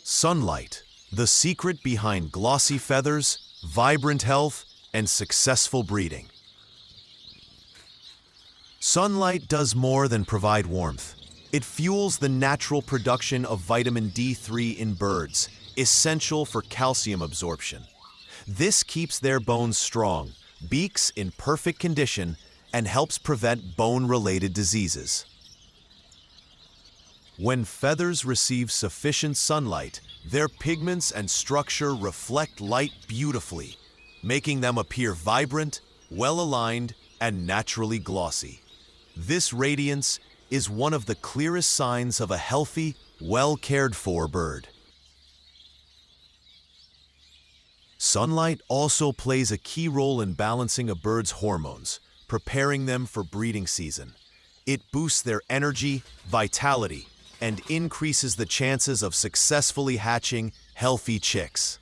Sunlight, the secret behind glossy feathers, vibrant health, and successful breeding. Sunlight does more than provide warmth. It fuels the natural production of vitamin D3 in birds, essential for calcium absorption. This keeps their bones strong, beaks in perfect condition, and helps prevent bone-related diseases. When feathers receive sufficient sunlight, their pigments and structure reflect light beautifully, making them appear vibrant, well-aligned, and naturally glossy. This radiance is one of the clearest signs of a healthy, well-cared-for bird. Sunlight also plays a key role in balancing a bird's hormones, preparing them for breeding season. It boosts their energy, vitality, and increases the chances of successfully hatching healthy chicks.